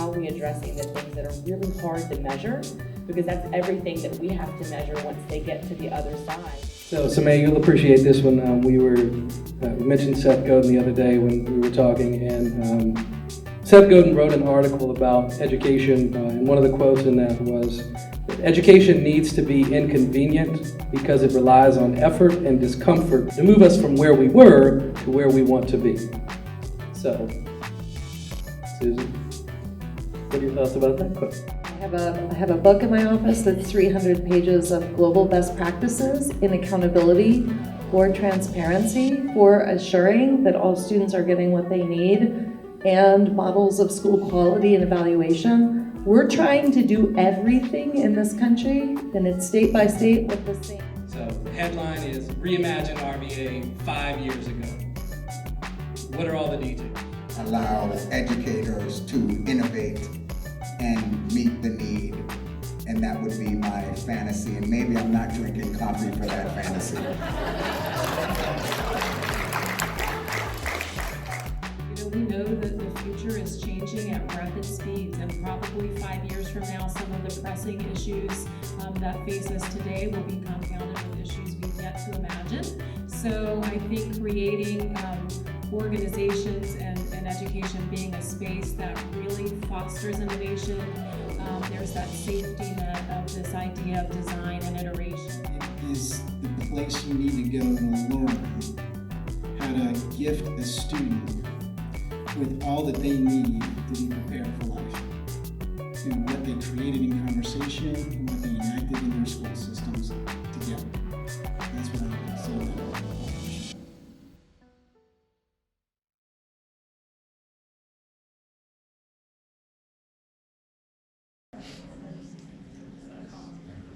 how are we addressing the things that are really hard to measure, because that's everything that we have to measure once they get to the other side. So, Somiah, you'll appreciate this one. We mentioned Seth Godin the other day when we were talking, and Seth Godin wrote an article about education, and one of the quotes in that was, "Education needs to be inconvenient because it relies on effort and discomfort to move us from where we were to where we want to be." So, Susan, what are your thoughts about that quote? I have a book in my office that's 300 pages of global best practices in accountability, for transparency, for assuring that all students are getting what they need, and models of school quality and evaluation. We're trying to do everything in this country, and it's state by state with the same. So the headline is ReimagineRVA 5 years ago. What are all the details? Allow educators to innovate and meet the need, and that would be my fantasy, and maybe I'm not drinking coffee for that fantasy. We know that the future is changing at rapid speeds, and probably 5 years from now, some of the pressing issues that face us today will be compounded with issues we've yet to imagine. So I think creating organizations and education being a space that really fosters innovation, there's that safety net of this idea of design and iteration. It is the place you need to go to learn how to gift a student with all that they need to be prepared for life, through what they created in conversation and what they enacted in their school systems together. That's what I would say about it.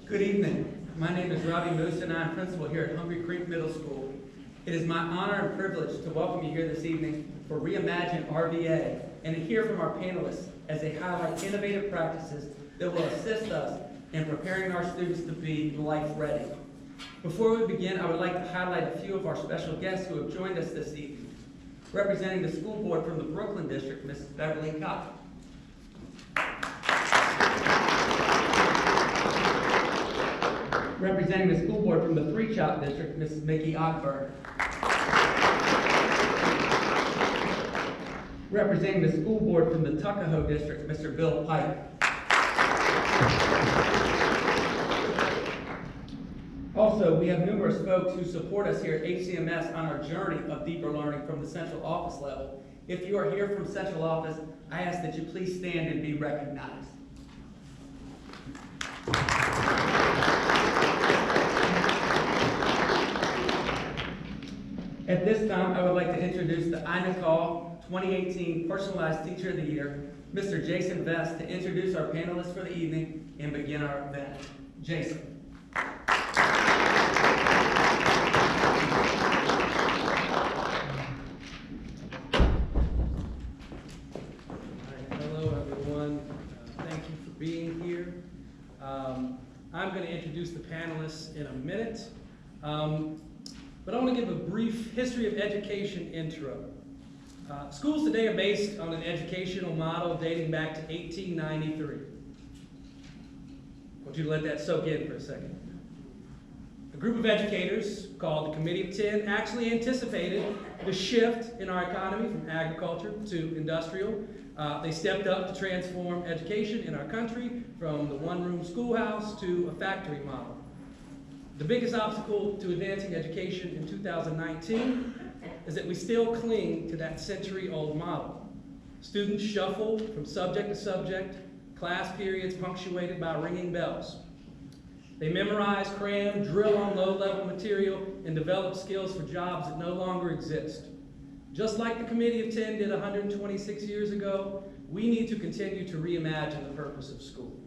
Good evening. My name is Robbie Moose, and I'm principal here at Hungry Creek Middle School. It is my honor and privilege to welcome you here this evening for ReimagineRVA and to hear from our panelists as they highlight innovative practices that will assist us in preparing our students to be life ready. Before we begin, I would like to highlight a few of our special guests who have joined us this evening. Representing the school board from the Brooklyn District, Mrs. Beverly Cox. Representing the school board from the Three Chop District, Mrs. Mickey Ogberg. Representing the school board from the Tuckahoe District, Mr. Bill Pike. Also, we have numerous folks who support us here at HCMS on our journey of deeper learning from the central office level. If you are here from central office, I ask that you please stand and be recognized. At this time, I would like to introduce the iNACOL 2018 Personalized Teacher of the Year, Mr. Jason Vest, to introduce our panelists for the evening and begin our event. Jason. Hello, everyone. Thank you for being here. I'm going to introduce the panelists in a minute. But I want to give a brief history of education intro. Schools today are based on an educational model dating back to 1893. I want you to let that soak in for a second. A group of educators called the Committee of 10 actually anticipated the shift in our economy from agriculture to industrial. They stepped up to transform education in our country from the one-room schoolhouse to a factory model. The biggest obstacle to advancing education in 2019 is that we still cling to that century-old model. Students shuffle from subject to subject, class periods punctuated by ringing bells. They memorize, cram, drill on low-level material, and develop skills for jobs that no longer exist. Just like the Committee of 10 did 126 years ago, we need to continue to reimagine the purpose of school.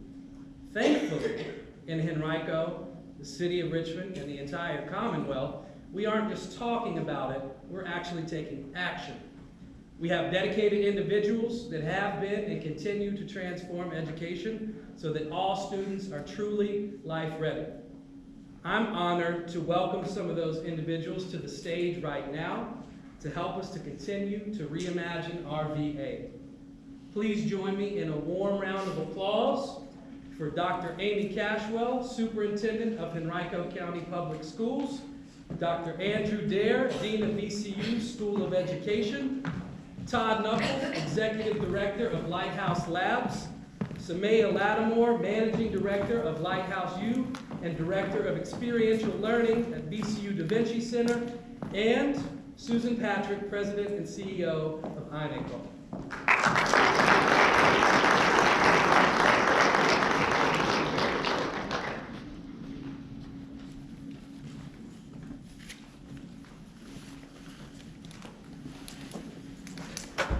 Thankfully, in Henrico, the city of Richmond, and the entire Commonwealth, we aren't just talking about it, we're actually taking action. We have dedicated individuals that have been and continue to transform education so that all students are truly life ready. I'm honored to welcome some of those individuals to the stage right now to help us to continue to reimagine RVA. please join me in a warm round of applause for Dr. Amy Cashwell, Superintendent of Henrico County Public Schools, Dr. Andrew Daire, Dean of VCU School of Education, Todd Nuckols, Executive Director of Lighthouse Labs, Somiah Lattimore, Managing Director of Lighthouse U and Director of Experiential Learning at VCU Da Vinci Center, and Susan Patrick, President and CEO of iNACOL.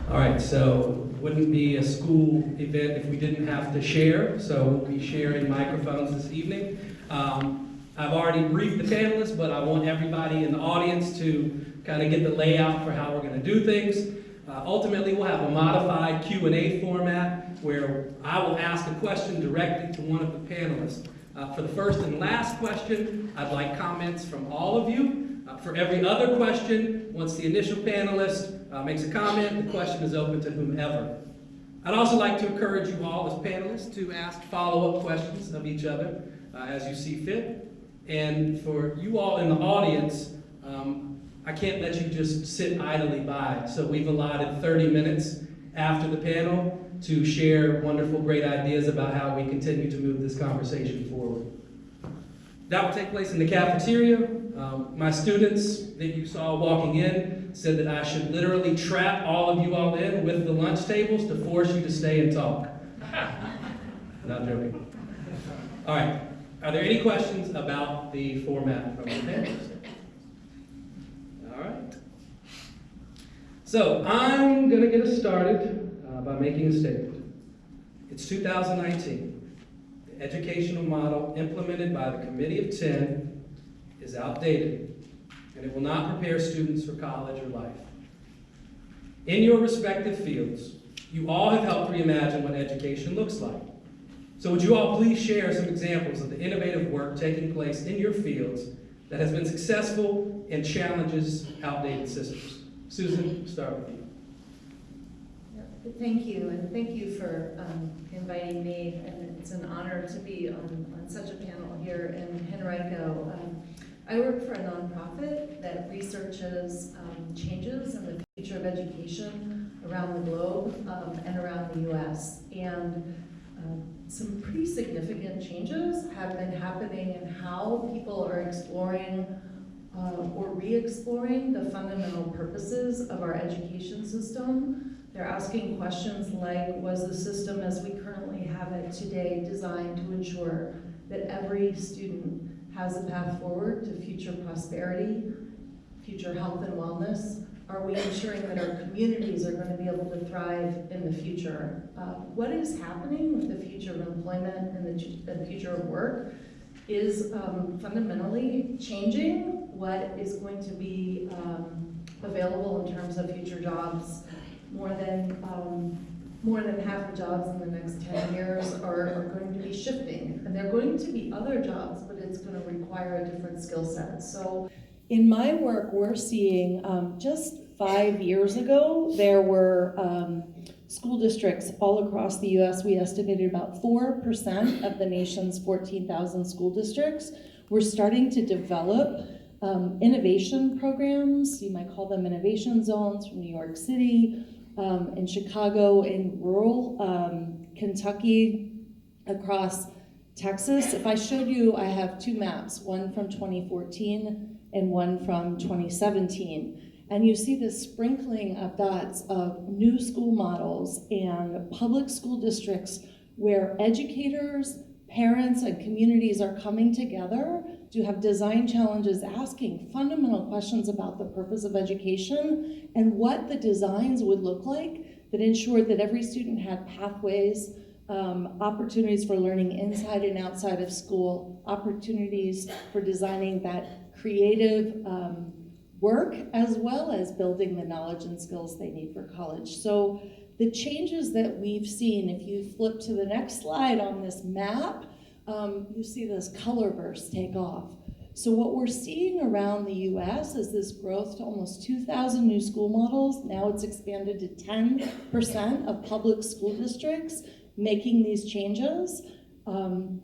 All right, so wouldn't be a school event if we didn't have to share, so we'll be sharing microphones this evening. I've already briefed the panelists, but I want everybody in the audience to kind of get the layout for how we're going to do things. Ultimately, we'll have a modified Q&A format where I will ask a question directly to one of the panelists. For the first and last question, I'd like comments from all of you. For every other question, once the initial panelist makes a comment, the question is open to whomever. I'd also like to encourage you all as panelists to ask follow-up questions of each other as you see fit. And for you all in the audience, I can't let you just sit idly by. So we've allotted 30 minutes after the panel to share wonderful, great ideas about how we continue to move this conversation forward. That will take place in the cafeteria. My students that you saw walking in said that I should literally trap all of you all in with the lunch tables to force you to stay and talk. Not joking. All right. Are there any questions about the format from the panelists? All right. So I'm going to get us started by making a statement. It's 2019. The educational model implemented by the Committee of 10 is outdated, and it will not prepare students for college or life. In your respective fields, you all have helped reimagine what education looks like. So would you all please share some examples of the innovative work taking place in your fields that has been successful and challenges outdated systems? Susan, start with you. Thank you, and thank you for inviting me, and it's an honor to be on such a panel here in Henrico. I work for a nonprofit that researches changes in the future of education around the globe and around the U.S. And some pretty significant changes have been happening in how people are exploring or re-exploring the fundamental purposes of our education system. They're asking questions like, was the system as we currently have it today designed to ensure that every student has a path forward to future prosperity, future health and wellness? Are we ensuring that our communities are going to be able to thrive in the future? What is happening with the future of employment and the future of work is fundamentally changing what is going to be available in terms of future jobs. More than half the jobs in the next 10 years are going to be shifting. And there are going to be other jobs, but it's going to require a different skill set. So in my work, we're seeing just 5 years ago, there were school districts all across the US. We estimated about 4% of the nation's 14,000 school districts were starting to develop innovation programs. You might call them innovation zones from New York City, in Chicago, in rural Kentucky, across Texas. If I showed you, I have two maps, one from 2014 and one from 2017. And you see this sprinkling of dots of new school models and public school districts where educators, parents, and communities are coming together to have design challenges asking fundamental questions about the purpose of education and what the designs would look like that ensured that every student had pathways, opportunities for learning inside and outside of school, opportunities for designing that creative work, as well as building the knowledge and skills they need for college. So the changes that we've seen, if you flip to the next slide on this map, you see this color burst take off. So what we're seeing around the US is this growth to almost 2,000 new school models. Now it's expanded to 10% of public school districts making these changes. And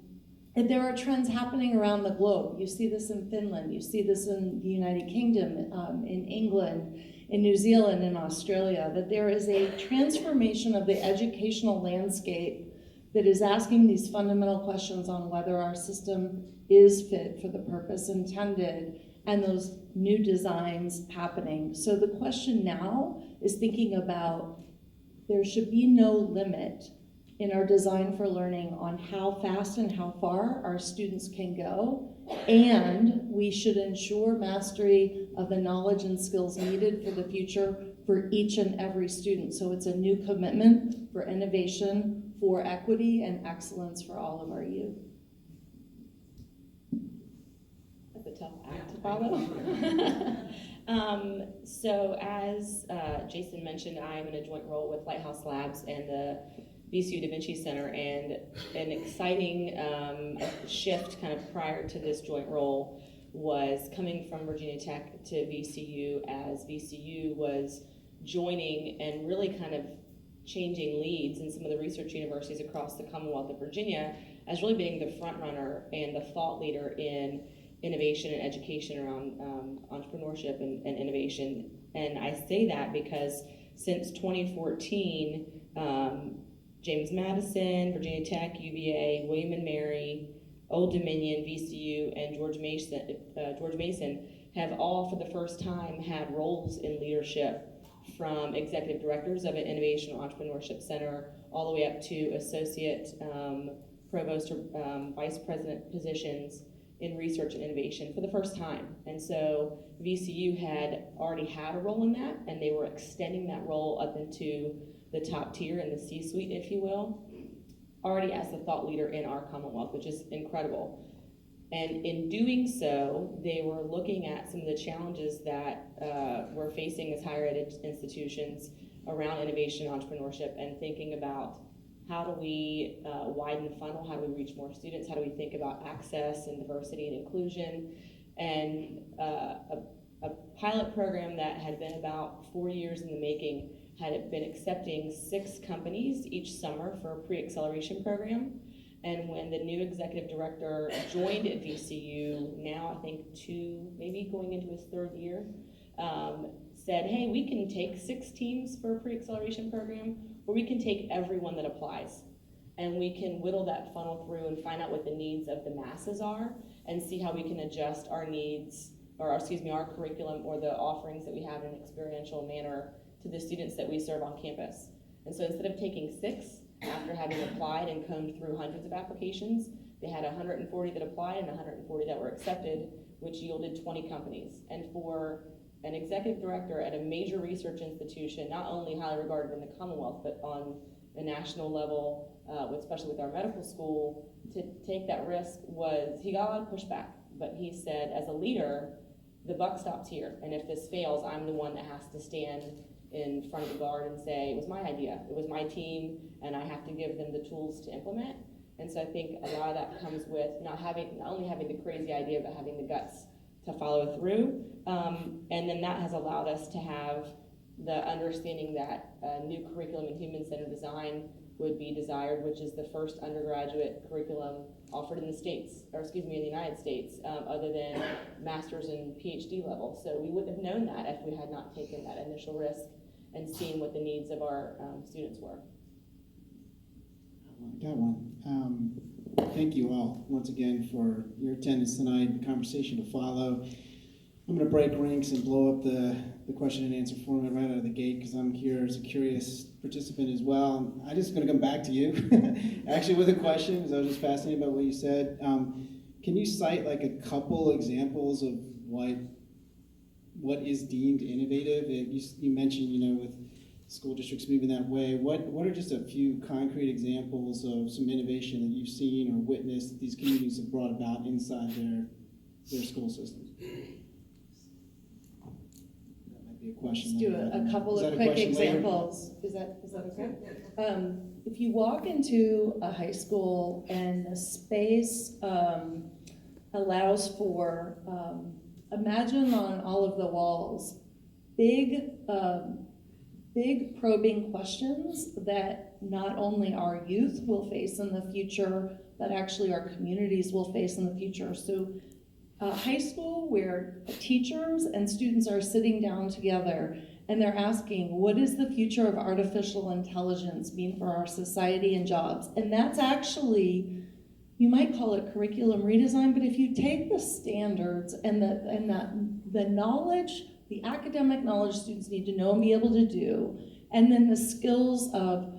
there are trends happening around the globe. You see this in Finland, you see this in the United Kingdom, in England, in New Zealand, in Australia, that there is a transformation of the educational landscape that is asking these fundamental questions on whether our system is fit for the purpose intended, and those new designs happening. So the question now is thinking about there should be no limit in our design for learning on how fast and how far our students can go, and we should ensure mastery of the knowledge and skills needed for the future for each and every student. So it's a new commitment for innovation, for equity, and excellence for all of our youth. That's a tough act to follow. So as Jason mentioned, I am in a joint role with Lighthouse Labs and the VCU Da Vinci Center, and an exciting shift kind of prior to this joint role was coming from Virginia Tech to VCU, as VCU was joining and really kind of changing leads in some of the research universities across the Commonwealth of Virginia as really being the front runner and the thought leader in innovation and education around entrepreneurship and innovation. And I say that because since 2014, James Madison, Virginia Tech, UVA, William & Mary, Old Dominion, VCU, and George Mason have all for the first time had roles in leadership, from executive directors of an innovation entrepreneurship center all the way up to associate provost or vice president positions in research and innovation for the first time. And so VCU had already had a role in that, and they were extending that role up into the top tier in the C-suite, if you will, already as the thought leader in our Commonwealth, which is incredible. And in doing so, they were looking at some of the challenges that we're facing as higher ed institutions around innovation and entrepreneurship, and thinking about how do we widen the funnel, how do we reach more students, how do we think about access and diversity and inclusion. And a pilot program that had been about 4 years in the making had been accepting 6 companies each summer for a pre-acceleration program. And when the new executive director joined at VCU, now I think 2, maybe going into his 3rd year, said, hey, we can take 6 teams for a pre-acceleration program, or we can take everyone that applies. And we can whittle that funnel through and find out what the needs of the masses are, and see how we can adjust our needs, or our curriculum or the offerings that we have in an experiential manner to the students that we serve on campus. And so instead of taking 6, after having applied and combed through hundreds of applications, they had 140 that applied and 140 that were accepted, which yielded 20 companies. And for an executive director at a major research institution, not only highly regarded in the Commonwealth, but on a national level, especially with our medical school, to take that risk he got a lot of pushback, but he said, as a leader, the buck stops here. And if this fails, I'm the one that has to stand in front of the guard and say, it was my idea, it was my team, and I have to give them the tools to implement. And so I think a lot of that comes with not only having the crazy idea, but having the guts to follow through. And then that has allowed us to have the understanding that a new curriculum in human-centered design would be desired, which is the first undergraduate curriculum offered in the States, in the United States, other than master's and PhD level. So we wouldn't have known that if we had not taken that initial risk and seen what the needs of our students were. I got one. Thank you all once again for your attendance tonight, the conversation to follow. I'm going to break ranks and blow up the question and answer format right out of the gate, because I'm here as a curious participant as well. I'm just going to come back to you, actually, with a question, because I was just fascinated by what you said. Can you cite like a couple examples of what is deemed innovative? You mentioned, with school districts moving that way. What are just a few concrete examples of some innovation that you've seen or witnessed that these communities have brought about inside their school systems? A question. Let's do a couple of quick examples. Is that okay? If you walk into a high school and the space allows for, imagine on all of the walls, big probing questions that not only our youth will face in the future, but actually our communities will face in the future. So high school, where teachers and students are sitting down together and they're asking, what is the future of artificial intelligence mean for our society and jobs? And that's actually, you might call it curriculum redesign, but if you take the standards and the knowledge, the academic knowledge students need to know and be able to do, and then the skills of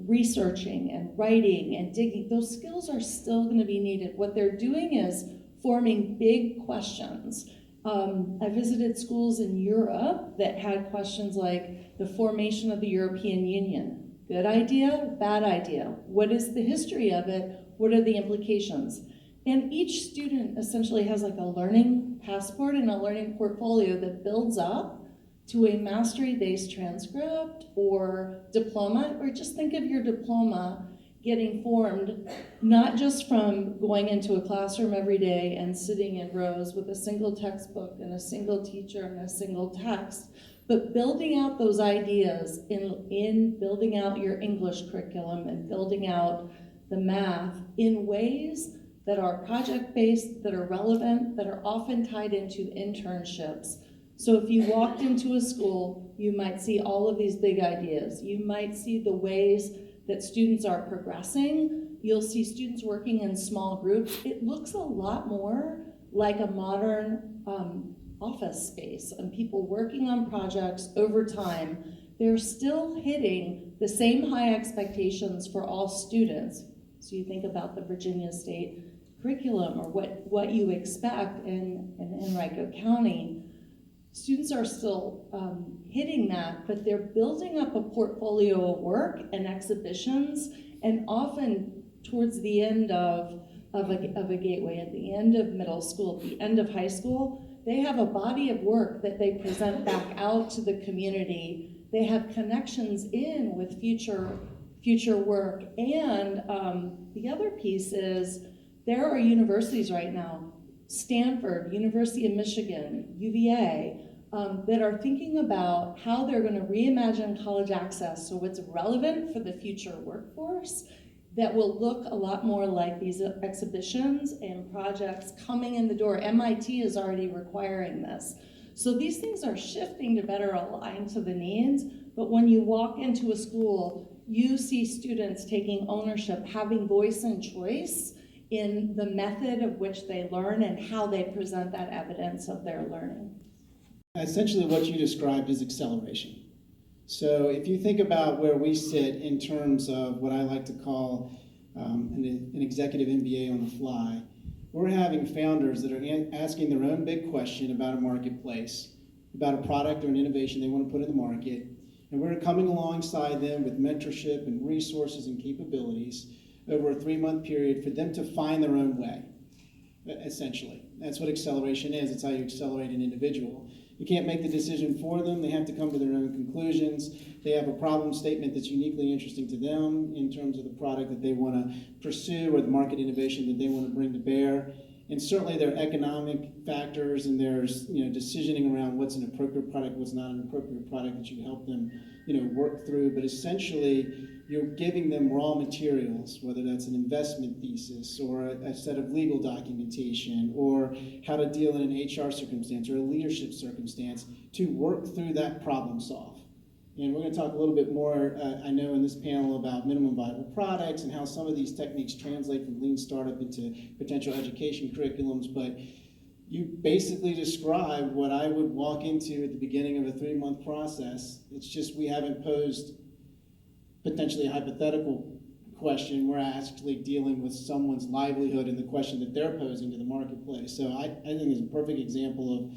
researching and writing and digging, those skills are still going to be needed. What they're doing is forming big questions. I visited schools in Europe that had questions like the formation of the European Union. Good idea, bad idea. What is the history of it? What are the implications? And each student essentially has like a learning passport and a learning portfolio that builds up to a mastery-based transcript or diploma, or just think of your diploma getting formed not just from going into a classroom every day and sitting in rows with a single textbook and a single teacher and a single text, but building out those ideas in building out your English curriculum and building out the math in ways that are project-based, that are relevant, that are often tied into internships. So if you walked into a school, you might see all of these big ideas. You might see the ways that students are progressing. You'll see students working in small groups. It looks a lot more like a modern office space and people working on projects over time. They're still hitting the same high expectations for all students. So you think about the Virginia State curriculum or what you expect in Henrico County. Students are still hitting that, but they're building up a portfolio of work and exhibitions, and often towards the end of a gateway, at the end of middle school, at the end of high school, they have a body of work that they present back out to the community. They have connections in with future work. And the other piece is there are universities right now, Stanford, University of Michigan, UVA, that are thinking about how they're going to reimagine college access so it's relevant for the future workforce that will look a lot more like these exhibitions and projects coming in the door. MIT is already requiring this. So these things are shifting to better align to the needs, but when you walk into a school, you see students taking ownership, having voice and choice in the method of which they learn and how they present that evidence of their learning. Essentially what you described is acceleration. So if you think about where we sit in terms of what I like to call an executive MBA on the fly, we're having founders that are asking their own big question about a marketplace, about a product or an innovation they want to put in the market, and we're coming alongside them with mentorship and resources and capabilities over a 3-month period for them to find their own way, essentially. That's what acceleration is. It's how you accelerate an individual. You can't make the decision for them. They have to come to their own conclusions. They have a problem statement that's uniquely interesting to them in terms of the product that they want to pursue or the market innovation that they want to bring to bear. And certainly there are economic factors and there's decisioning around what's an appropriate product, what's not an appropriate product that you help them work through. But essentially you're giving them raw materials, whether that's an investment thesis or a set of legal documentation or how to deal in an HR circumstance or a leadership circumstance to work through that problem solve. And we're going to talk a little bit more, I know, in this panel about minimum viable products and how some of these techniques translate from lean startup into potential education curriculums. But you basically describe what I would walk into at the beginning of a 3-month process. It's just we haven't posed potentially a hypothetical question. We're actually dealing with someone's livelihood and the question that they're posing to the marketplace. So I think it's a perfect example of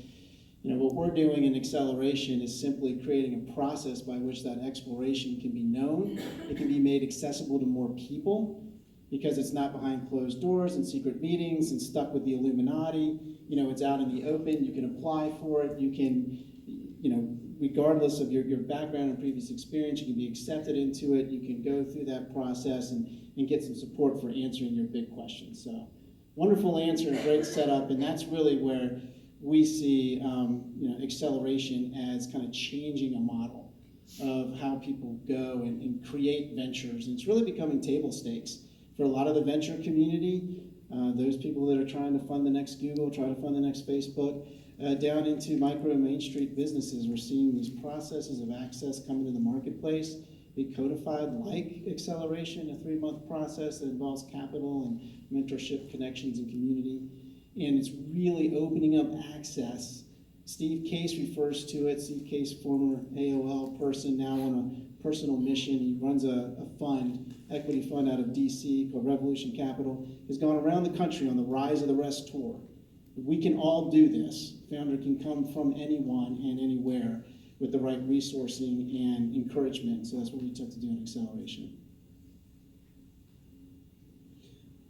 what we're doing in acceleration is simply creating a process by which that exploration can be known. It can be made accessible to more people because it's not behind closed doors and secret meetings and stuck with the Illuminati. It's out in the open. You can apply for it. You can, regardless of your background and previous experience, you can be accepted into it. You can go through that process and get some support for answering your big questions. So wonderful answer and great setup, and that's really where we see acceleration as kind of changing a model of how people go and create ventures. And it's really becoming table stakes for a lot of the venture community, those people that are trying to fund the next Google, try to fund the next Facebook, down into micro and Main Street businesses. We're seeing these processes of access come into the marketplace be codified like acceleration, a 3-month process that involves capital and mentorship, connections, and community. And it's really opening up access. Steve Case refers to it. Steve Case, former AOL person, now on a personal mission. He runs a fund, equity fund out of DC called Revolution Capital. Has gone around the country on the Rise of the Rest tour. We can all do this. Founder can come from anyone and anywhere with the right resourcing and encouragement. So that's what we took to do in acceleration.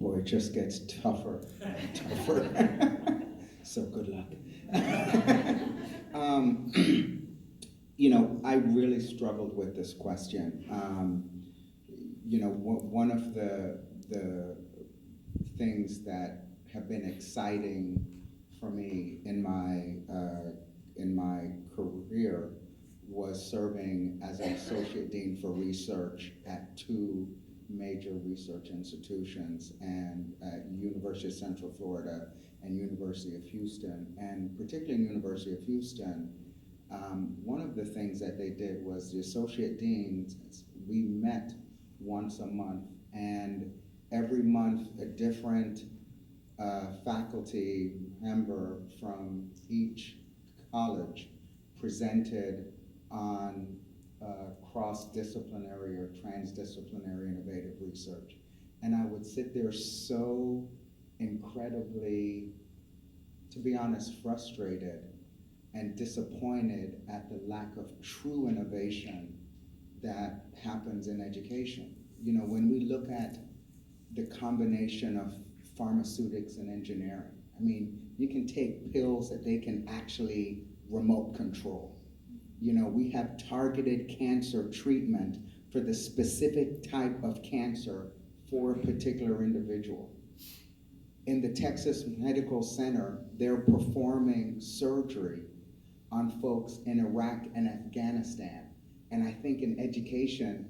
Boy, it just gets tougher and tougher. So good luck. I really struggled with this question. One of the things that have been exciting for me in my career was serving as an associate dean for research at 2 major research institutions, and at University of Central Florida and University of Houston. And particularly in University of Houston, one of the things that they did was the associate deans, we met once a month, and every month a different faculty member from each college presented on cross-disciplinary or transdisciplinary innovative research. And I would sit there so incredibly, to be honest, frustrated and disappointed at the lack of true innovation that happens in education. When we look at the combination of pharmaceutics and engineering, you can take pills that they can actually remote control. We have targeted cancer treatment for the specific type of cancer for a particular individual. In the Texas Medical Center, they're performing surgery on folks in Iraq and Afghanistan. And I think in education,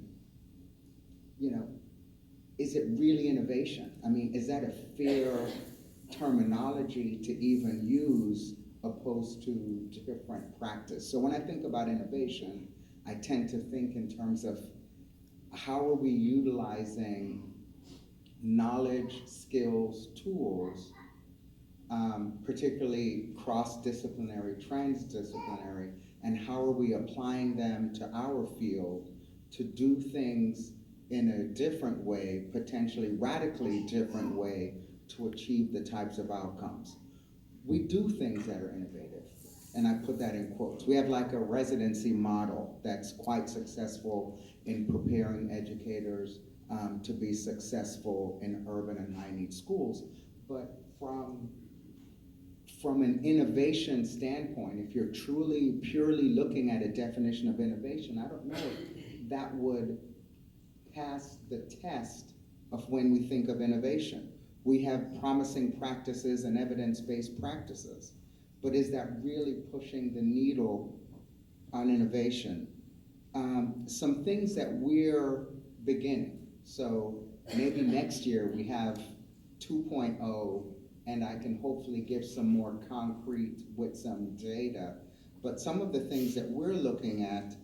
is it really innovation? Is that a fair terminology to even use opposed to different practice? So when I think about innovation, I tend to think in terms of how are we utilizing knowledge, skills, tools, particularly cross-disciplinary, transdisciplinary, and how are we applying them to our field to do things in a different way, potentially radically different way, to achieve the types of outcomes. We do things that are innovative, and I put that in quotes. We have like a residency model that's quite successful in preparing educators to be successful in urban and high-need schools. But from an innovation standpoint, if you're truly, purely looking at a definition of innovation, I don't know if that would pass the test of when we think of innovation. We have promising practices and evidence-based practices, but is that really pushing the needle on innovation? Some things that we're beginning. So maybe next year we have 2.0, and I can hopefully give some more concrete with some data. But some of the things that we're looking at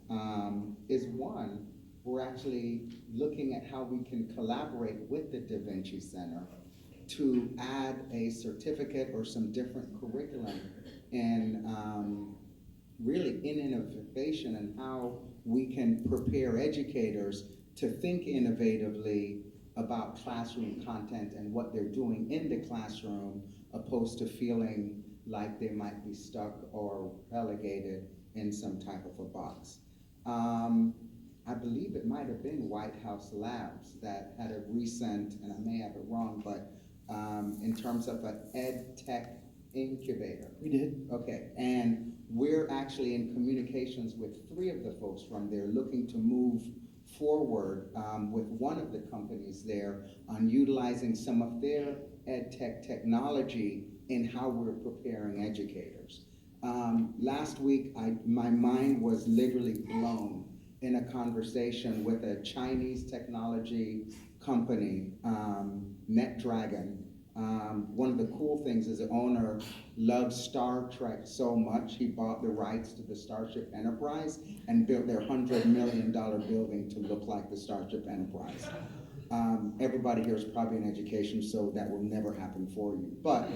is one, we're actually looking at how we can collaborate with the Da Vinci Center to add a certificate or some different curriculum and really in innovation and how we can prepare educators to think innovatively about classroom content and what they're doing in the classroom, opposed to feeling like they might be stuck or relegated in some type of a box. I believe it might have been Lighthouse Labs that had a recent, and I may have it wrong, but in terms of an ed tech incubator. We did. Okay, and we're actually in communications with 3 of the folks from there, looking to move forward with one of the companies there on utilizing some of their ed tech technology in how we're preparing educators. Last week, my mind was literally blown in a conversation with a Chinese technology company, NetDragon. One of the cool things is the owner loves Star Trek so much, he bought the rights to the Starship Enterprise and built their $100 million building to look like the Starship Enterprise. Everybody here is probably in education, so that will never happen for you. But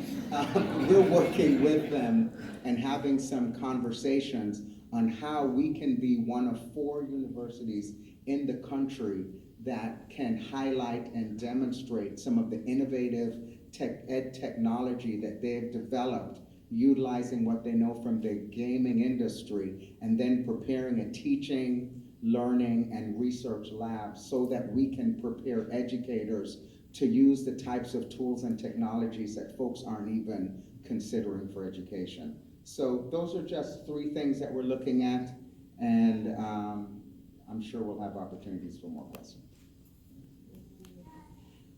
we're working with them and having some conversations on how we can be one of 4 universities in the country that can highlight and demonstrate some of the innovative ed technology that they've developed, utilizing what they know from the gaming industry, and then preparing a teaching, learning, and research lab so that we can prepare educators to use the types of tools and technologies that folks aren't even considering for education. So those are just 3 things that we're looking at, and I'm sure we'll have opportunities for more questions.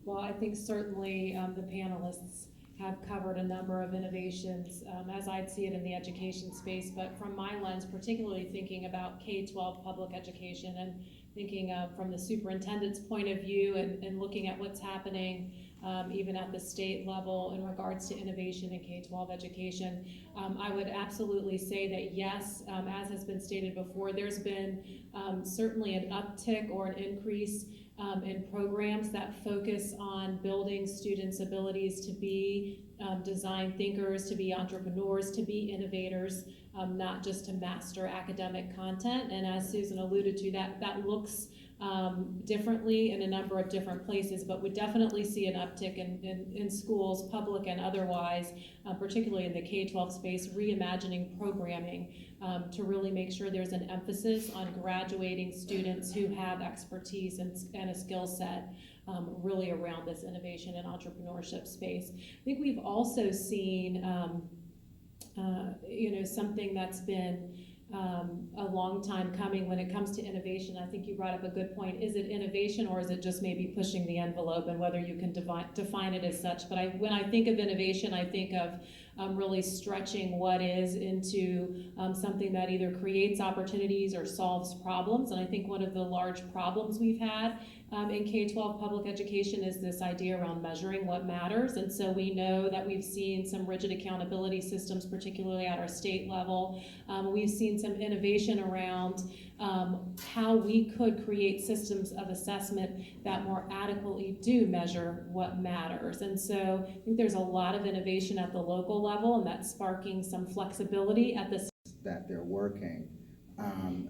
Well, I think certainly the panelists have covered a number of innovations as I'd see it in the education space, but from my lens, particularly thinking about K-12 public education and thinking from the superintendent's point of view and looking at what's happening even at the state level in regards to innovation in K-12 education, I would absolutely say that yes, as has been stated before, there's been certainly an uptick or an increase in programs that focus on building students' abilities to be design thinkers, to be entrepreneurs, to be innovators, not just to master academic content. And as Susan alluded to, that looks differently in a number of different places, but we definitely see an uptick in schools, public and otherwise, particularly in the K-12 space, reimagining programming to really make sure there's an emphasis on graduating students who have expertise and a skill set really around this innovation and entrepreneurship space. I think we've also seen something that's been a long time coming when it comes to innovation. I think you brought up a good point. Is it innovation or is it just maybe pushing the envelope, and whether you can define it as such? But when I think of innovation, I think of really stretching what is into something that either creates opportunities or solves problems. And I think one of the large problems we've had in K-12 public education is this idea around measuring what matters. And so we know that we've seen some rigid accountability systems, particularly at our state level. We've seen some innovation around how we could create systems of assessment that more adequately do measure what matters. And so I think there's a lot of innovation at the local level, and that's sparking some flexibility at the that they're working.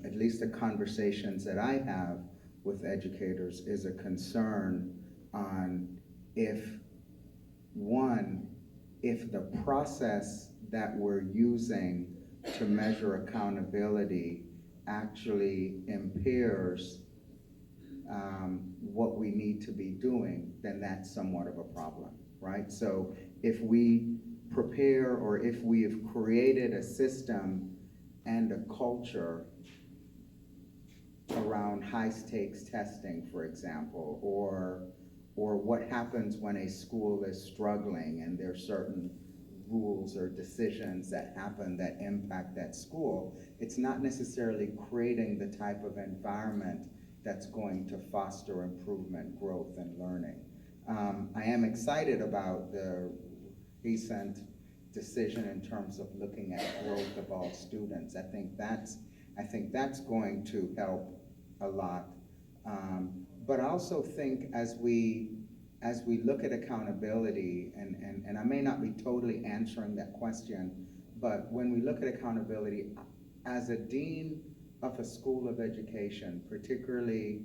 At least the conversations that I have with educators is a concern on if the process that we're using to measure accountability actually impairs what we need to be doing, then that's somewhat of a problem, right? So if we prepare, or if we have created a system and a culture around high-stakes testing, for example, or what happens when a school is struggling and there are certain rules or decisions that happen that impact that school, it's not necessarily creating the type of environment that's going to foster improvement, growth, and learning. I am excited about the recent decision in terms of looking at growth of all students. I think that's going to help a lot. But I also think as we look at accountability, and I may not be totally answering that question, but when we look at accountability, as a dean of a school of education, particularly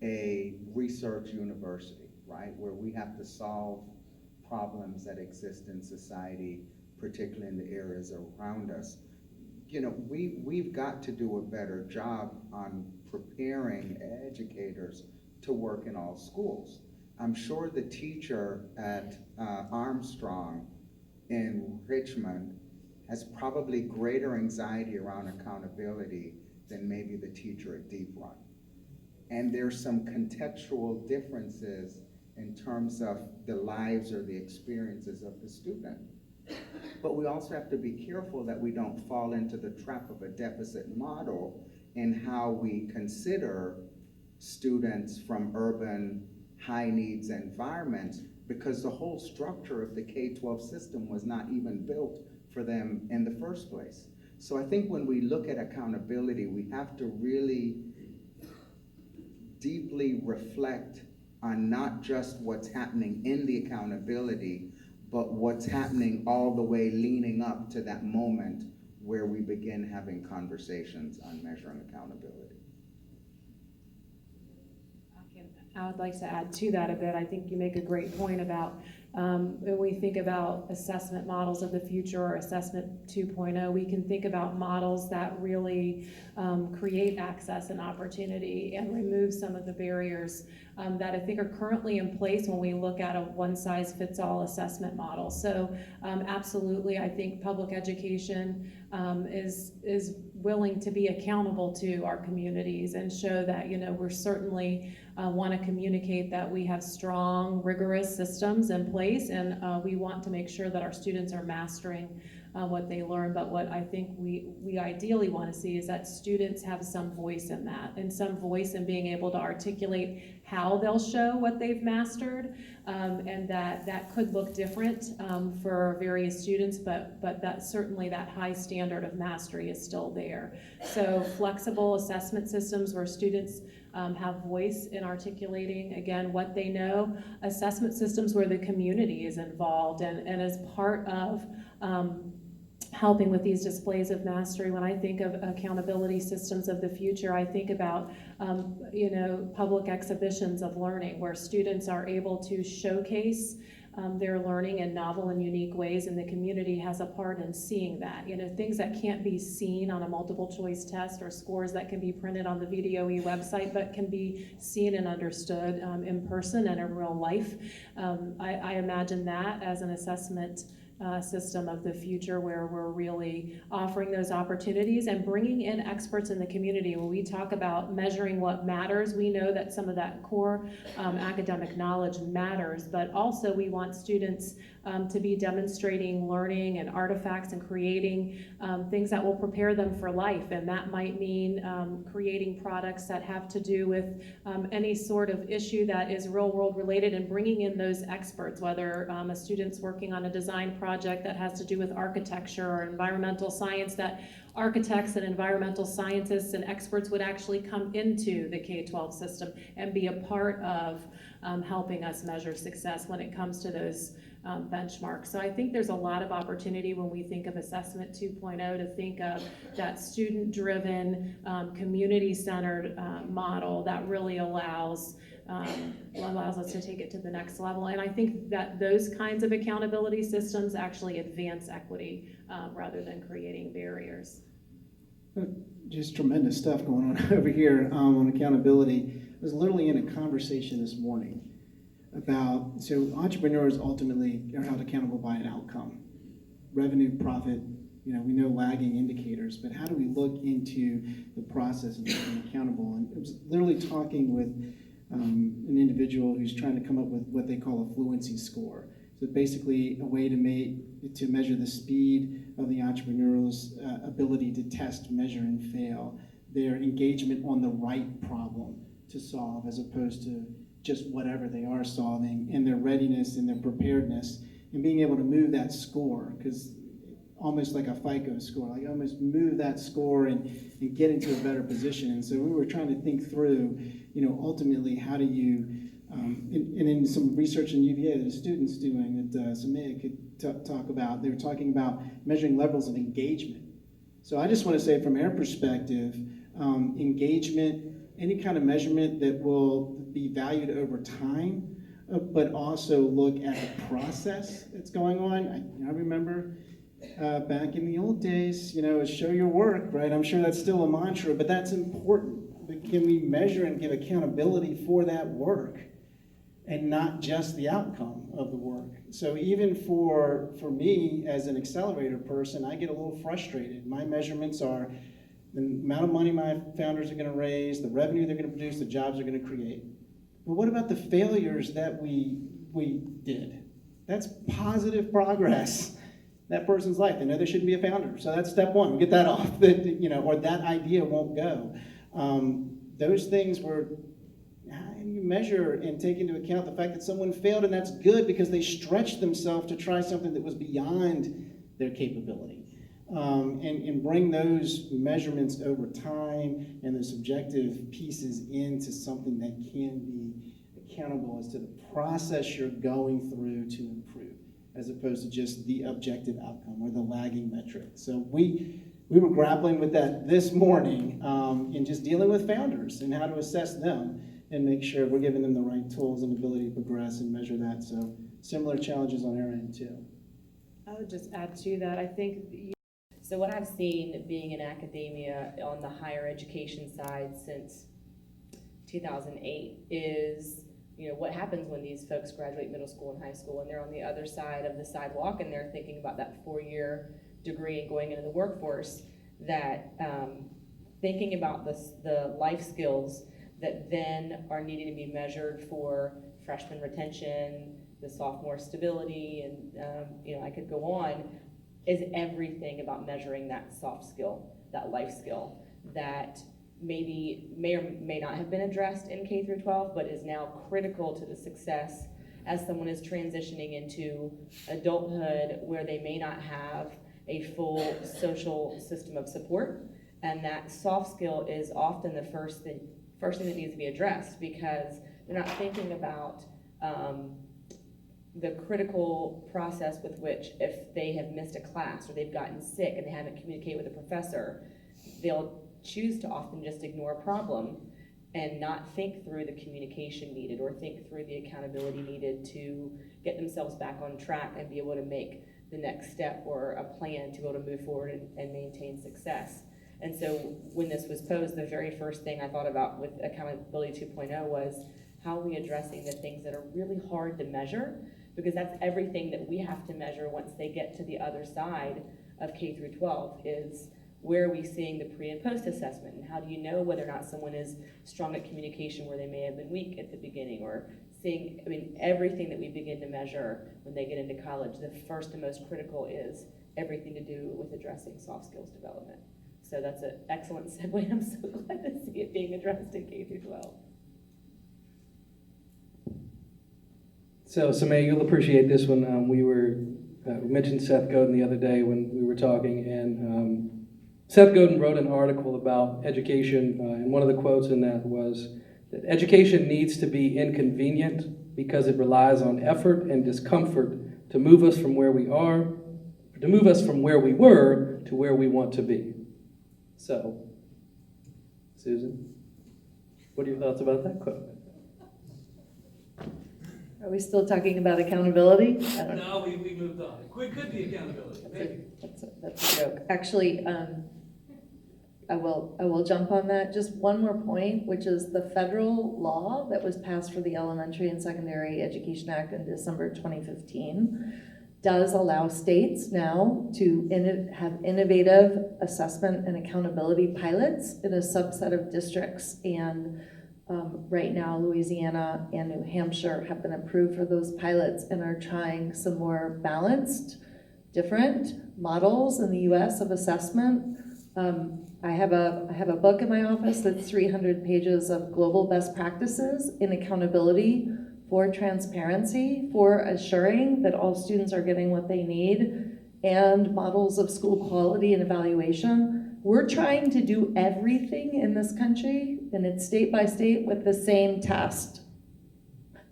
a research university, right, where we have to solve problems that exist in society, particularly in the areas around us, we've got to do a better job on preparing educators to work in all schools. I'm sure the teacher at Armstrong in Richmond has probably greater anxiety around accountability than maybe the teacher at Deep Run. And there's some contextual differences in terms of the lives or the experiences of the student. But we also have to be careful that we don't fall into the trap of a deficit model in how we consider students from urban high needs environments, because the whole structure of the K-12 system was not even built for them in the first place. So I think when we look at accountability, we have to really deeply reflect on not just what's happening in the accountability, but what's happening all the way leading up to that moment where we begin having conversations on measuring accountability. I would like to add to that a bit. I think you make a great point about when we think about assessment models of the future or assessment 2.0, we can think about models that really create access and opportunity and remove some of the barriers that I think are currently in place when we look at a one-size-fits-all assessment model. So absolutely, I think public education is willing to be accountable to our communities and show that, you know, we're certainly want to communicate that we have strong, rigorous systems in place, and we want to make sure that our students are mastering what they learn. But what I think we ideally want to see is that students have some voice in that, and some voice in being able to articulate how they'll show what they've mastered, and that could look different for various students, but that certainly that high standard of mastery is still there. So flexible assessment systems where students have voice in articulating, again, what they know, assessment systems where the community is involved and as part of helping with these displays of mastery. When I think of accountability systems of the future, I think about public exhibitions of learning where students are able to showcase their learning in novel and unique ways, and the community has a part in seeing that. You know, things that can't be seen on a multiple choice test or scores that can be printed on the VDOE website, but can be seen and understood in person and in real life. I imagine that as an assessment system of the future where we're really offering those opportunities and bringing in experts in the community. When we talk about measuring what matters, we know that some of that core academic knowledge matters, but also we want students to be demonstrating learning and artifacts and creating things that will prepare them for life, and that might mean creating products that have to do with any sort of issue that is real world related and bringing in those experts, whether a student's working on a design project that has to do with architecture or environmental science, that architects and environmental scientists and experts would actually come into the K-12 system and be a part of helping us measure success when it comes to those benchmarks. So I think there's a lot of opportunity when we think of assessment 2.0 to think of that student-driven, community-centered model that really allows us to take it to the next level. And I think that those kinds of accountability systems actually advance equity rather than creating barriers. Just tremendous stuff going on over here on accountability. I was literally in a conversation this morning about, so entrepreneurs ultimately are held accountable by an outcome. Revenue, profit, we know lagging indicators, but how do we look into the process of being accountable? And I was literally talking with an individual who's trying to come up with what they call a fluency score. So basically a way to measure the speed of the entrepreneur's ability to test, measure, and fail, their engagement on the right problem to solve as opposed to just whatever they are solving, and their readiness and their preparedness, and being able to move that score, because almost like a FICO score, like almost move that score and get into a better position. And so we were trying to think through, ultimately how do you, and in some research in UVA that the students doing that Somiah could talk about, they were talking about measuring levels of engagement. So I just want to say from our perspective, engagement, any kind of measurement that will be valued over time, but also look at the process that's going on. I remember back in the old days, show your work, right? I'm sure that's still a mantra, but that's important. But can we measure and give accountability for that work and not just the outcome of the work? So even for me as an accelerator person, I get a little frustrated. My measurements are the amount of money my founders are going to raise, the revenue they're going to produce, the jobs they're going to create. But what about the failures that we did? That's positive progress. That person's life. They know they shouldn't be a founder. So that's step one. We get that off, or that idea won't go. Those things were, how do you measure and take into account the fact that someone failed, and that's good because they stretched themselves to try something that was beyond their capability. And bring those measurements over time and the subjective pieces into something that can be accountable as to the process you're going through to improve, as opposed to just the objective outcome or the lagging metric. So we were grappling with that this morning in just dealing with founders and how to assess them and make sure we're giving them the right tools and ability to progress and measure that. So similar challenges on our end too. I would just add to that, I think, so what I've seen being in academia on the higher education side since 2008 is, what happens when these folks graduate middle school and high school and they're on the other side of the sidewalk and they're thinking about that 4-year degree and going into the workforce, that thinking about the life skills that then are needing to be measured for freshman retention, the sophomore stability, and I could go on, is everything about measuring that soft skill, that life skill that may or may not have been addressed in K through 12, but is now critical to the success as someone is transitioning into adulthood where they may not have a full social system of support. And that soft skill is often the first thing that needs to be addressed, because they're not thinking about the critical process with which, if they have missed a class or they've gotten sick and they haven't communicated with a professor, they'll choose to often just ignore a problem and not think through the communication needed or think through the accountability needed to get themselves back on track and be able to make the next step or a plan to be able to move forward and maintain success. And so when this was posed, the very first thing I thought about with Accountability 2.0 was, how are we addressing the things that are really hard to measure? Because that's everything that we have to measure once they get to the other side of K through 12 is, where are we seeing the pre and post assessment? And how do you know whether or not someone is strong at communication where they may have been weak at the beginning, or seeing, everything that we begin to measure when they get into college, the first and most critical is everything to do with addressing soft skills development. So that's an excellent segue. I'm so glad to see it being addressed in K through 12. So, Somiah, you'll appreciate this one. We mentioned Seth Godin the other day when we were talking, and Seth Godin wrote an article about education, and one of the quotes in that was that education needs to be inconvenient because it relies on effort and discomfort to move us from where we are, to move us from where we were to where we want to be. So, Susan, what are your thoughts about that quote? Are we still talking about accountability? I don't know. No, we moved on. It could be accountability, maybe. That's a joke. Actually, I will jump on that. Just one more point, which is the federal law that was passed for the Elementary and Secondary Education Act in December 2015 does allow states now to have innovative assessment and accountability pilots in a subset of districts. And right now, Louisiana and New Hampshire have been approved for those pilots and are trying some more balanced, different models in the U.S. of assessment. I have a book in my office that's 300 pages of global best practices in accountability, for transparency, for assuring that all students are getting what they need, and models of school quality and evaluation. We're trying to do everything in this country, and it's state by state, with the same test.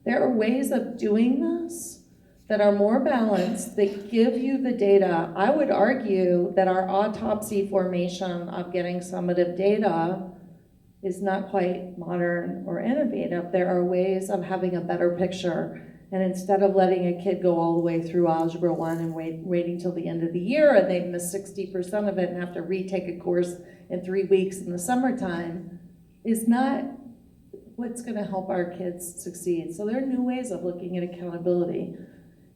There are ways of doing this that are more balanced, that give you the data. I would argue that our autopsy formation of getting summative data is not quite modern or innovative. There are ways of having a better picture. And instead of letting a kid go all the way through Algebra 1 and waiting till the end of the year and they've missed 60% of it and have to retake a course in 3 weeks in the summertime, is not what's gonna help our kids succeed. So there are new ways of looking at accountability.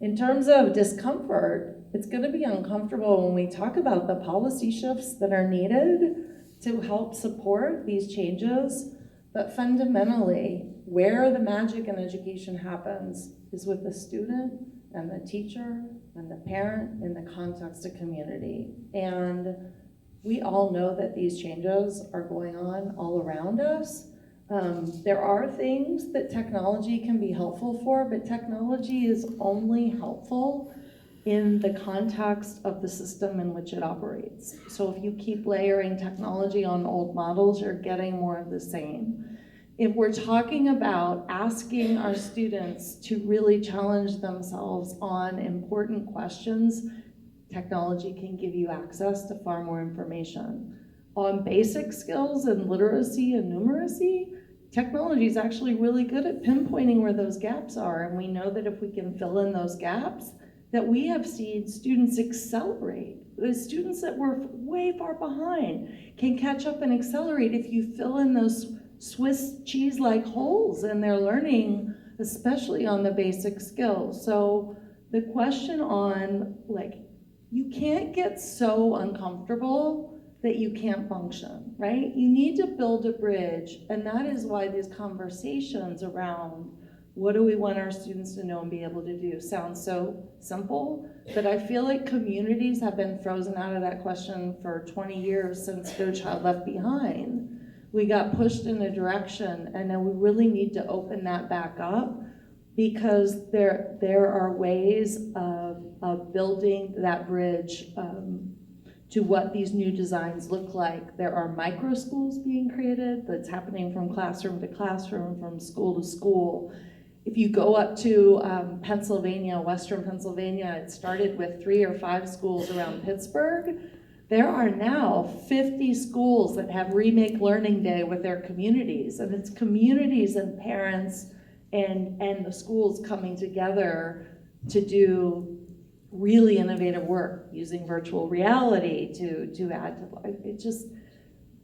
In terms of discomfort, it's gonna be uncomfortable when we talk about the policy shifts that are needed to help support these changes, but fundamentally, where the magic in education happens is with the student and the teacher and the parent in the context of community. And we all know that these changes are going on all around us. There are things that technology can be helpful for, but technology is only helpful in the context of the system in which it operates. So if you keep layering technology on old models, you're getting more of the same. If we're talking about asking our students to really challenge themselves on important questions, technology can give you access to far more information. On basic skills and literacy and numeracy, technology is actually really good at pinpointing where those gaps are, and we know that if we can fill in those gaps, that we have seen students accelerate. The students that were way far behind can catch up and accelerate if you fill in those Swiss cheese-like holes in their learning, especially on the basic skills. So the question on, like, you can't get so uncomfortable that you can't function, right? You need to build a bridge, and that is why these conversations around what do we want our students to know and be able to do sounds so simple, but I feel like communities have been frozen out of that question for 20 years since No Child Left Behind. We got pushed in a direction, and now we really need to open that back up, because there are ways of building that bridge to what these new designs look like. There are micro schools being created that's happening from classroom to classroom, from school to school. If you go up to Pennsylvania, Western Pennsylvania, it started with 3 or 5 schools around Pittsburgh. There are now 50 schools that have Remake Learning Day with their communities, and it's communities and parents and the schools coming together to do really innovative work using virtual reality to add to life. It just,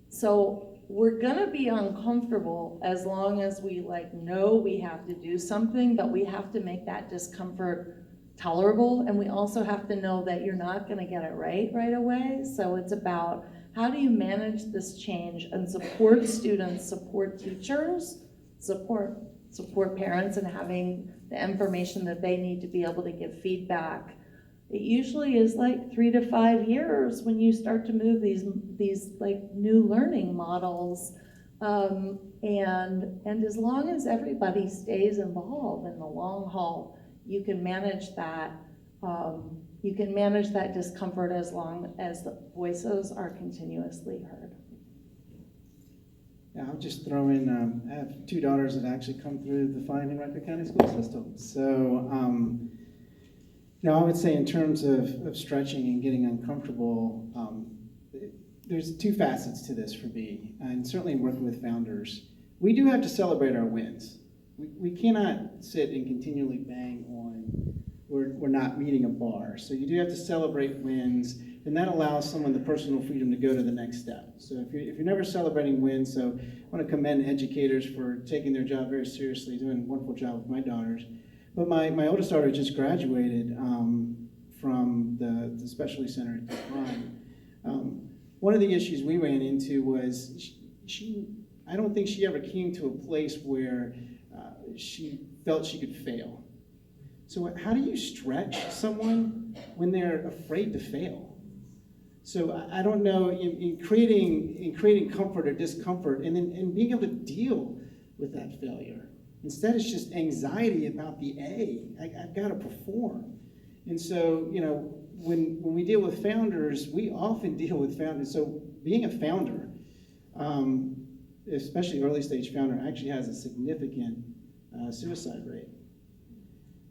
so we're gonna be uncomfortable as long as we know we have to do something, but we have to make that discomfort tolerable, and we also have to know that you're not gonna get it right away. So it's about how do you manage this change and support students, support teachers, support parents, and having the information that they need to be able to give feedback. It usually is 3 to 5 years when you start to move these new learning models, and as long as everybody stays involved in the long haul, you can manage that. You can manage that discomfort as long as the voices are continuously heard. Yeah, I'll just throw in, I have 2 daughters that actually come through the fine and Rutherford County school system. So, I would say in terms of stretching and getting uncomfortable, there's 2 facets to this for me, and certainly working with founders. We do have to celebrate our wins. We cannot sit and continually bang on, we're not meeting a bar. So you do have to celebrate wins, and that allows someone the personal freedom to go to the next step. So if you're never celebrating wins, so I want to commend educators for taking their job very seriously, doing a wonderful job with my daughters. But my oldest daughter just graduated from the specialty center at Decline. One of the issues we ran into was I don't think she ever came to a place where she felt she could fail. So how do you stretch someone when they're afraid to fail? So I don't know, in creating comfort or discomfort, and being able to deal with that failure. Instead, it's just anxiety about the A. I've got to perform. And so, when we deal with founders, we often deal with founders. So being a founder, especially early stage founder, actually has a significant suicide rate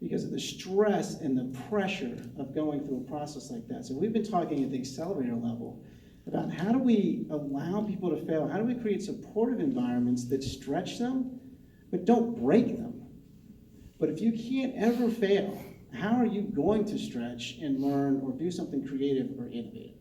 because of the stress and the pressure of going through a process like that. So we've been talking at the accelerator level about how do we allow people to fail? How do we create supportive environments that stretch them but don't break them? But if you can't ever fail, how are you going to stretch and learn or do something creative or innovative?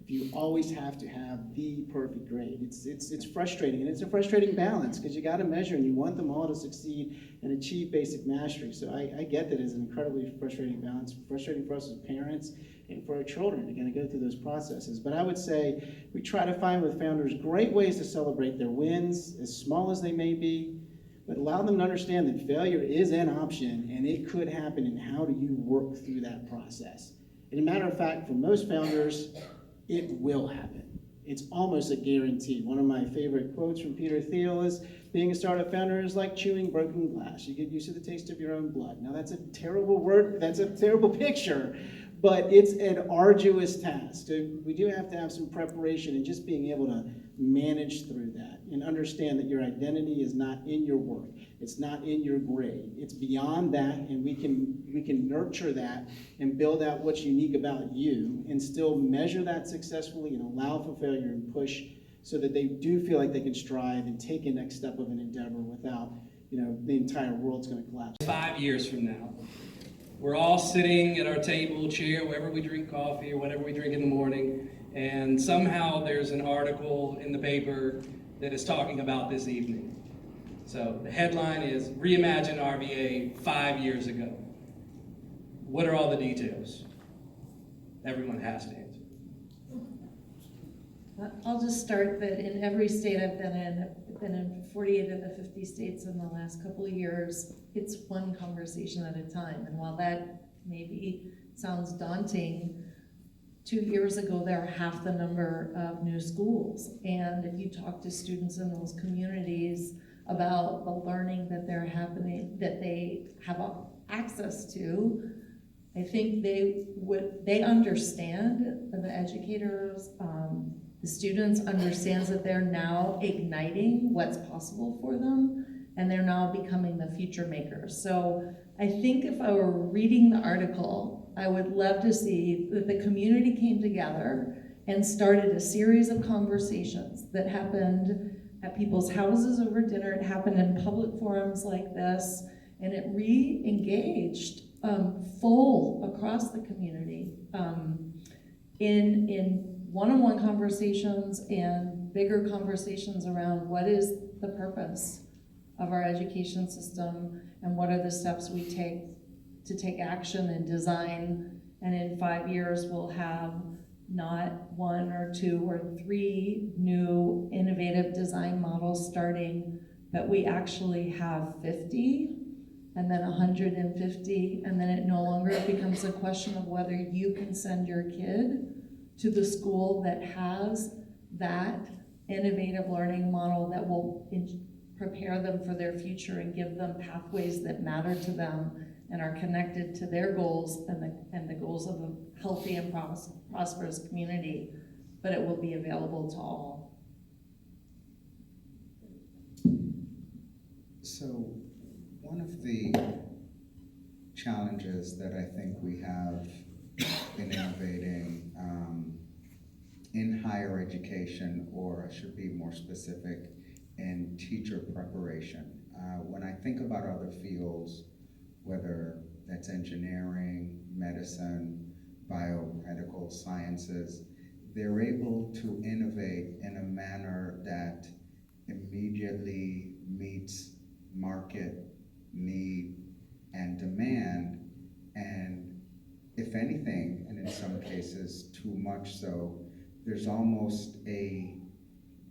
If you always have to have the perfect grade, it's frustrating, and it's a frustrating balance because you got to measure and you want them all to succeed and achieve basic mastery. So I get that it's an incredibly frustrating balance, frustrating for us as parents and for our children to kind of go through those processes. But I would say we try to find with founders great ways to celebrate their wins, as small as they may be, but allow them to understand that failure is an option and it could happen, and how do you work through that process. And a matter of fact, for most founders, it will happen. It's almost a guarantee. One of my favorite quotes from Peter Thiel is, being a startup founder is like chewing broken glass. You get used to the taste of your own blood. Now that's a terrible word, that's a terrible picture, but it's an arduous task. So we do have to have some preparation and just being able to manage through that and understand that your identity is not in your work. It's not in your grade. It's beyond that, and we can nurture that and build out what's unique about you and still measure that successfully and allow for failure and push so that they do feel like they can strive and take a next step of an endeavor without, the entire world's going to collapse. 5 years from now, we're all sitting at our table, chair, wherever we drink coffee or whatever we drink in the morning, and somehow there's an article in the paper that is talking about this evening. So the headline is ReimagineRVA 5 years ago. What are all the details? Everyone has to answer. I'll just start that in every state I've been in 48 of the 50 states in the last couple of years, it's one conversation at a time. And while that maybe sounds daunting, 2 years ago, there were half the number of new schools. And if you talk to students in those communities about the learning that they have access to, I think they understand, the educators, the students understands that they're now igniting what's possible for them, and they're now becoming the future makers. So I think if I were reading the article, I would love to see that the community came together and started a series of conversations that happened at people's houses over dinner. It happened in public forums like this, and it re-engaged full across the community in one-on-one conversations and bigger conversations around what is the purpose of our education system and what are the steps we take to take action and design. And in 5 years, we'll have not 1 or 2 or 3 new innovative design models starting, but we actually have 50 and then 150, and then it no longer becomes a question of whether you can send your kid to the school that has that innovative learning model that will prepare them for their future and give them pathways that matter to them and are connected to their goals and the goals of a healthy and prosperous community, but it will be available to all. So one of the challenges that I think we have in innovating in higher education, or I should be more specific, in teacher preparation. When I think about other fields, whether that's engineering, medicine, biomedical sciences, they're able to innovate in a manner that immediately meets market need and demand, and if anything, and in some cases too much so, there's almost a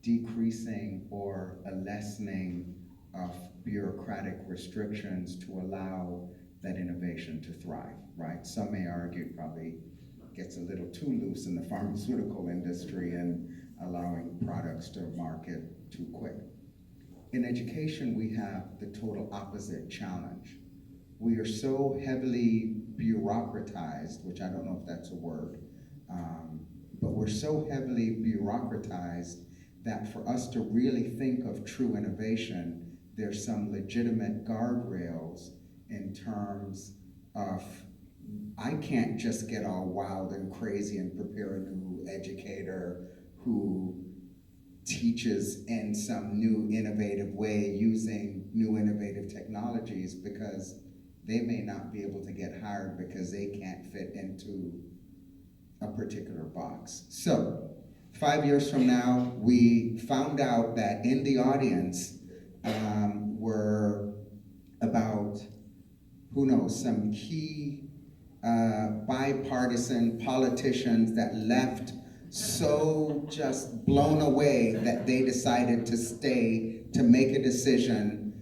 decreasing or a lessening of bureaucratic restrictions to allow that innovation to thrive, right? Some may argue probably gets a little too loose in the pharmaceutical industry and allowing products to market too quick. In education, we have the total opposite challenge. We are so heavily bureaucratized, which I don't know if that's a word, but we're so heavily bureaucratized that for us to really think of true innovation, there's some legitimate guardrails in terms of, I can't just get all wild and crazy and prepare a new educator who teaches in some new innovative way using new innovative technologies, because they may not be able to get hired because they can't fit into a particular box. So 5 years from now, we found out that in the audience were about, who knows, some key bipartisan politicians that left so just blown away that they decided to stay to make a decision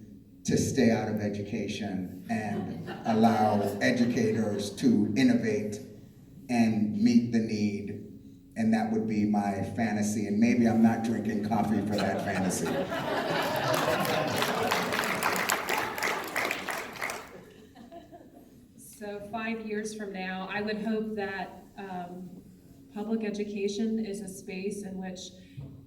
to stay out of education and allow educators to innovate and meet the need. And that would be my fantasy, and maybe I'm not drinking coffee for that fantasy. So 5 years from now, I would hope that public education is a space in which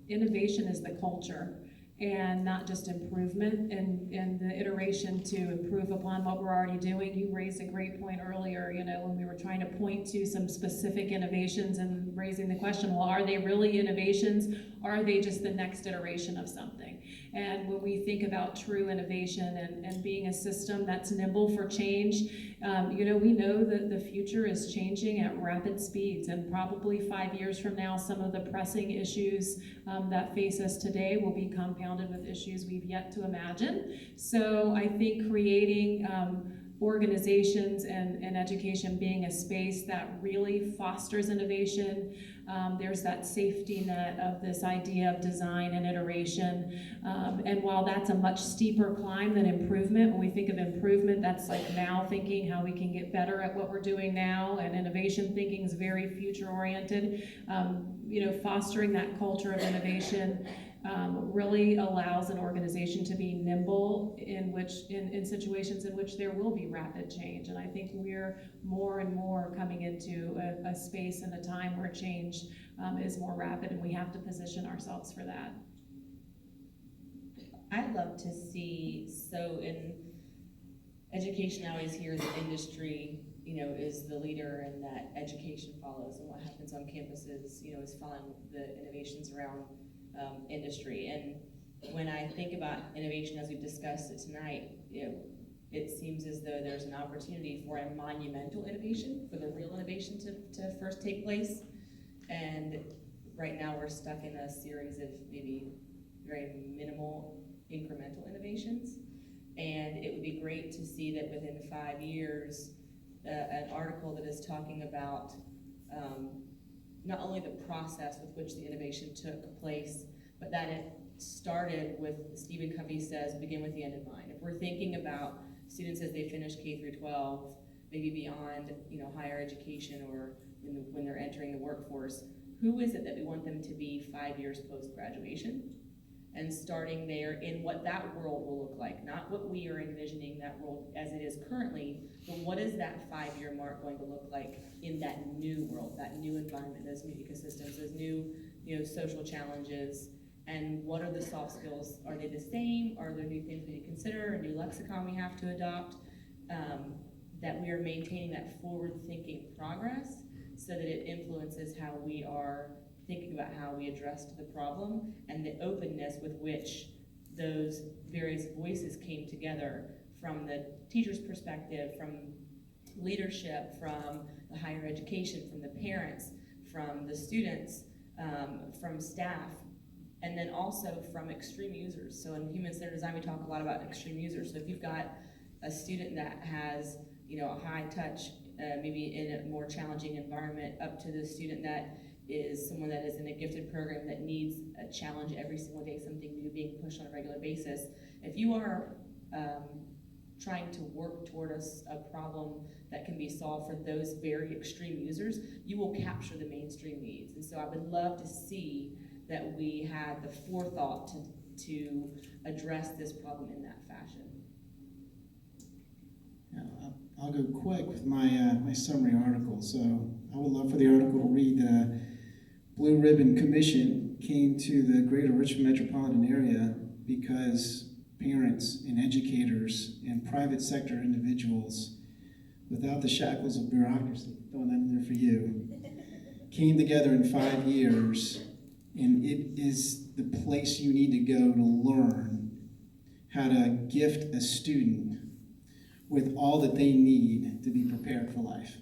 innovation is the culture and not just improvement and the iteration to improve upon what we're already doing. You raised a great point earlier, when we were trying to point to some specific innovations and raising the question, well, are they really innovations? Or are they just the next iteration of something? And when we think about true innovation and being a system that's nimble for change, we know that the future is changing at rapid speeds, and probably 5 years from now, some of the pressing issues that face us today will be compounded with issues we've yet to imagine. So I think creating organizations and education being a space that really fosters innovation. There's that safety net of this idea of design and iteration. And while that's a much steeper climb than improvement, when we think of improvement, that's like now thinking how we can get better at what we're doing now, and innovation thinking is very future oriented. Fostering that culture of innovation really allows an organization to be nimble in situations in which there will be rapid change. And I think we're more and more coming into a space and a time where change is more rapid, and we have to position ourselves for that. I'd love to see, so in education, I always hear the industry, is the leader and that education follows, and what happens on campuses, is following the innovations around industry. And when I think about innovation as we've discussed it tonight, it seems as though there's an opportunity for a monumental innovation, for the real innovation to first take place. And right now we're stuck in a series of maybe very minimal incremental innovations. And it would be great to see that within 5 years, an article that is talking about not only the process with which the innovation took place, but that it started with, Stephen Covey says, begin with the end in mind. If we're thinking about students as they finish K through 12, maybe beyond higher education, or when they're entering the workforce, who is it that we want them to be 5 years post-graduation? And starting there in what that world will look like, not what we are envisioning that world as it is currently, but what is that 5-year mark going to look like in that new world, that new environment, those new ecosystems, those new social challenges, and what are the soft skills? Are they the same? Are there new things we need to consider, a new lexicon we have to adopt? That we are maintaining that forward-thinking progress so that it influences how we are thinking about how we addressed the problem, and the openness with which those various voices came together from the teacher's perspective, from leadership, from the higher education, from the parents, from the students, from staff, and then also from extreme users. So in human-centered design, we talk a lot about extreme users. So if you've got a student that has a high touch, maybe in a more challenging environment, up to the student that is someone that is in a gifted program that needs a challenge every single day, something new being pushed on a regular basis. If you are trying to work toward a problem that can be solved for those very extreme users, you will capture the mainstream needs. And so I would love to see that we had the forethought to address this problem in that fashion. I'll go quick with my summary article. So I would love for the article to read: the Blue Ribbon Commission came to the greater Richmond metropolitan area because parents and educators and private sector individuals, without the shackles of bureaucracy, throwing that in there for you, came together in 5 years, and it is the place you need to go to learn how to gift a student with all that they need to be prepared for life.